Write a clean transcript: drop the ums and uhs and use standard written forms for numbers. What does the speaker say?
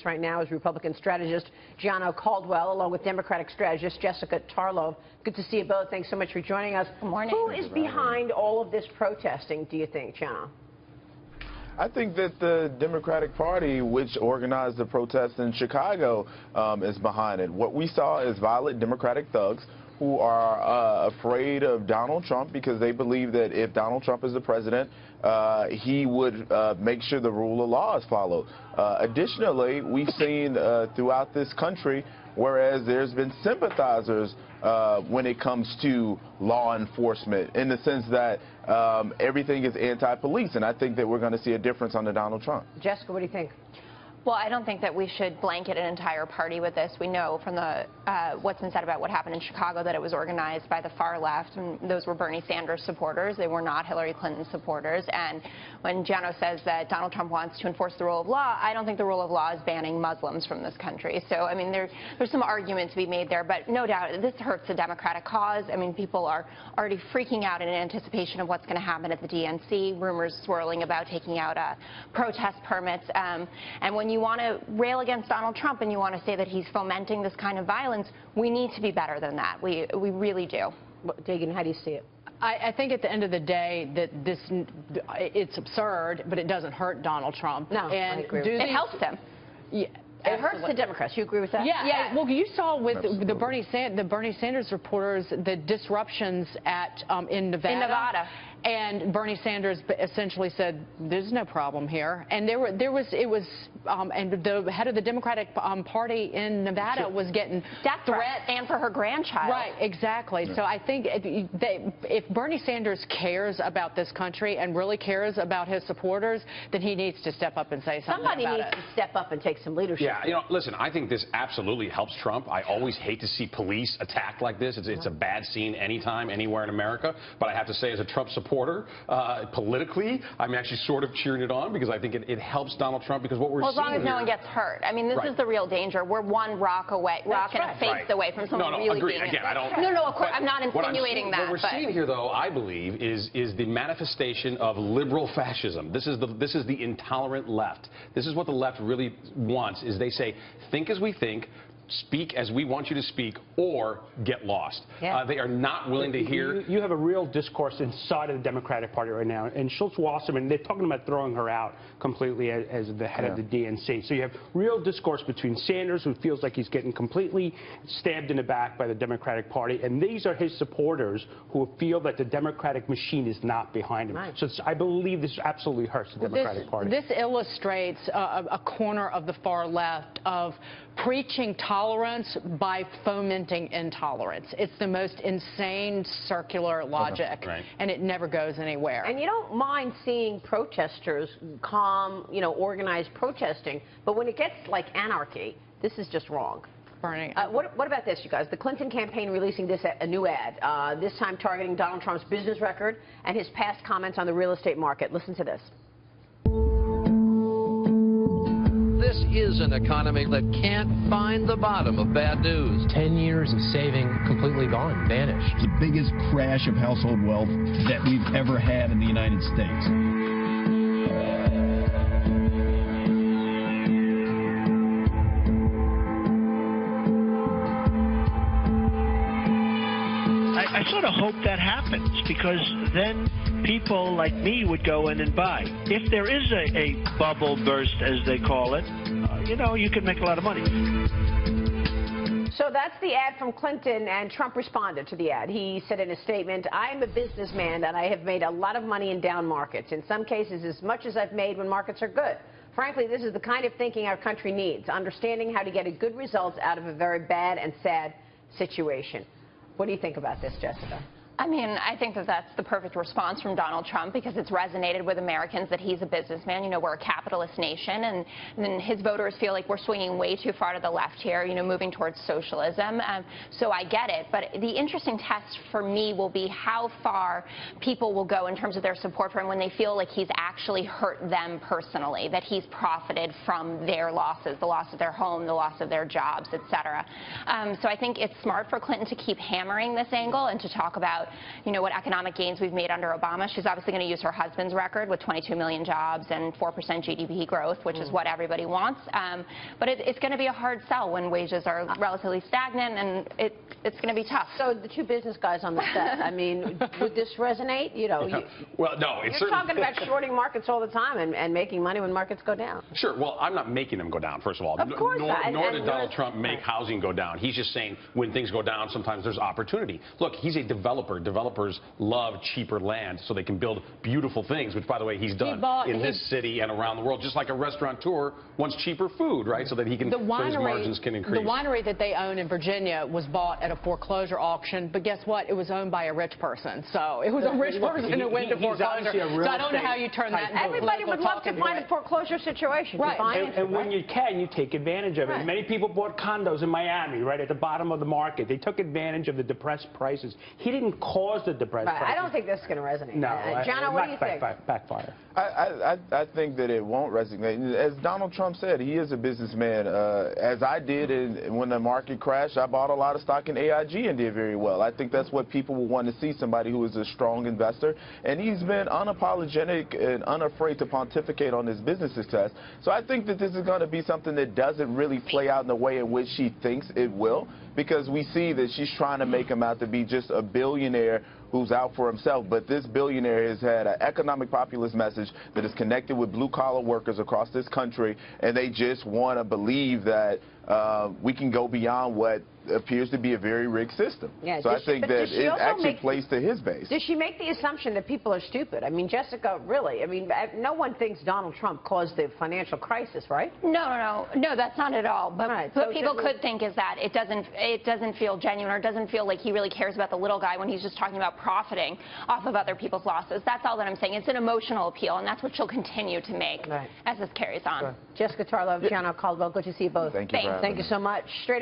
Right now is Republican strategist Gianno Caldwell, along with Democratic strategist Jessica Tarlov. Good to see you both. Thanks so much for joining us. Good morning. Who is behind all of this protesting, do you think, Gianno? I think that the Democratic Party, which organized the protests in Chicago, is behind it. What we saw is violent Democratic thugs who are afraid of Donald Trump because they believe that if Donald Trump is the president, he would make sure the rule of law is followed. Additionally, we've seen throughout this country, whereas there's been sympathizers when it comes to law enforcement, in the sense that everything is anti-police, and I think that we're going to see a difference under Donald Trump. Jessica, what do you think? Well, I don't think that we should blanket an entire party with this. We know from the what's been said about what happened in Chicago that it was organized by the far left, and those were Bernie Sanders supporters. They were not Hillary Clinton supporters. And when Gianno says that Donald Trump wants to enforce the rule of law, I don't think the rule of law is banning Muslims from this country. So, I mean, there's some argument to be made there, but no doubt this hurts the Democratic cause. I mean, people are already freaking out in anticipation of what's going to happen at the DNC. Rumors swirling about taking out protest permits. And when you want to rail against Donald Trump and you want to say that he's fomenting this kind of violence, we need to be better than that. We really do. Dagan, how do you see it? I think at the end of the day that it's absurd, but it doesn't hurt Donald Trump. No, and I agree. It helps him. Yeah. It hurts the Democrats. You agree with that? Yeah. Well, you saw with the Bernie Sanders reporters the disruptions in Nevada. And Bernie Sanders essentially said, "There's no problem here." And and the head of the Democratic Party in Nevada was getting death threats, and for her grandchild. Right, exactly. Yeah. So I think if Bernie Sanders cares about this country and really cares about his supporters, then he needs to step up and say something about it. Somebody needs to step up and take some leadership. Yeah, you know, listen, I think this absolutely helps Trump. I always hate to see police attacked like this. It's a bad scene anytime, anywhere in America. But I have to say, as a Trump supporter, politically, I'm actually sort of cheering it on because I think it helps Donald Trump, because what we're seeing as long as no one gets hurt. I mean, this is the real danger. We're one rock and a face away from someone really being Again, I don't. No, of course, I'm not insinuating that. What we're seeing here, though, I believe, is the manifestation of liberal fascism. This is the intolerant left. This is what the left really wants. Is they say, think as we think, speak as we want you to speak, or get lost. Yeah. They are not willing to hear. You have a real discourse inside of the Democratic Party right now. And Schultz-Wasserman, they're talking about throwing her out completely as the head of the DNC. So you have real discourse between Sanders, who feels like he's getting completely stabbed in the back by the Democratic Party, and these are his supporters who feel that the Democratic machine is not behind him. Right. So I believe this absolutely hurts the Democratic Party. This illustrates a corner of the far left of preaching tolerance by fomenting intolerance. It's the most insane circular logic, and it never goes anywhere. And you don't mind seeing protesters calm, organized protesting, but when it gets like anarchy, this is just wrong. Bernie. What about this, you guys? The Clinton campaign releasing a new ad, this time targeting Donald Trump's business record and his past comments on the real estate market. Listen to this. This is an economy that can't find the bottom of bad news. 10 years of saving completely gone, vanished. The biggest crash of household wealth that we've ever had in the United States. I sort of hope that happens, because then people like me would go in and buy. If there is a bubble burst, as they call it, you can make a lot of money. So that's the ad from Clinton, and Trump responded to the ad. He said in a statement, "I am a businessman and I have made a lot of money in down markets. In some cases, as much as I've made when markets are good. Frankly, this is the kind of thinking our country needs, understanding how to get a good results out of a very bad and sad situation." What do you think about this, Jessica? I mean, I think that that's the perfect response from Donald Trump, because it's resonated with Americans that he's a businessman. We're a capitalist nation, and then his voters feel like we're swinging way too far to the left here, moving towards socialism. So I get it. But the interesting test for me will be how far people will go in terms of their support for him when they feel like he's actually hurt them personally, that he's profited from their losses, the loss of their home, the loss of their jobs, etc. So I think it's smart for Clinton to keep hammering this angle and to talk about about, you know, what economic gains we've made under Obama. She's obviously going to use her husband's record with 22 million jobs and 4% GDP growth, which is what everybody wants. But it's going to be a hard sell when wages are relatively stagnant, and it's going to be tough. So the two business guys on the set, I mean, would this resonate? You know, well, no, it's you're talking about shorting markets all the time and making money when markets go down. Sure. Well, I'm not making them go down, first of all. Of course not. Nor did Donald Trump make housing go down. He's just saying when things go down, sometimes there's opportunity. Look, he's a developer. Developers love cheaper land so they can build beautiful things, which, by the way, he's done in this city and around the world, just like a restaurateur wants cheaper food, right, so that he can, so his margins can increase. The winery that they own in Virginia was bought at a foreclosure auction, but guess what? It was owned by a rich person. So it was a rich person who went to foreclosure. So I don't know how you turn that into Everybody would love to find a foreclosure situation. Right. And when you can, you take advantage of it. Many people bought condos in Miami, right at the bottom of the market. They took advantage of the depressed prices. He didn't cause the depressed prices. I don't think this is going to resonate. No. Gianno, what do you think? Backfire. I think that it won't resonate. As Donald Trump said, he is a businessman. As I did when the market crashed, I bought a lot of stock in AIG and did very well. I think that's what people will want to see, somebody who is a strong investor. And he's been unapologetic and unafraid to pontificate on his business success. So I think that this is going to be something that doesn't really play out in the way in which she thinks it will, because we see that she's trying to make him out to be just a billionaire who's out for himself. But this billionaire has had an economic populist message that is connected with blue-collar workers across this country, and they just want to believe that we can go beyond what appears to be a very rigged system. Yeah, so I think that it actually plays to his base. Does she make the assumption that people are stupid? I mean, Jessica, really, I mean, no one thinks Donald Trump caused the financial crisis, right? No, that's not at all. But what people could think is that it doesn't feel genuine, or it doesn't feel like he really cares about the little guy when he's just talking about profiting off of other people's losses. That's all that I'm saying. It's an emotional appeal, and that's what she'll continue to make as this carries on. Jessica Tarlov, Gianno, Caldwell, good to see you both. Thank you. Thank you so much. Straight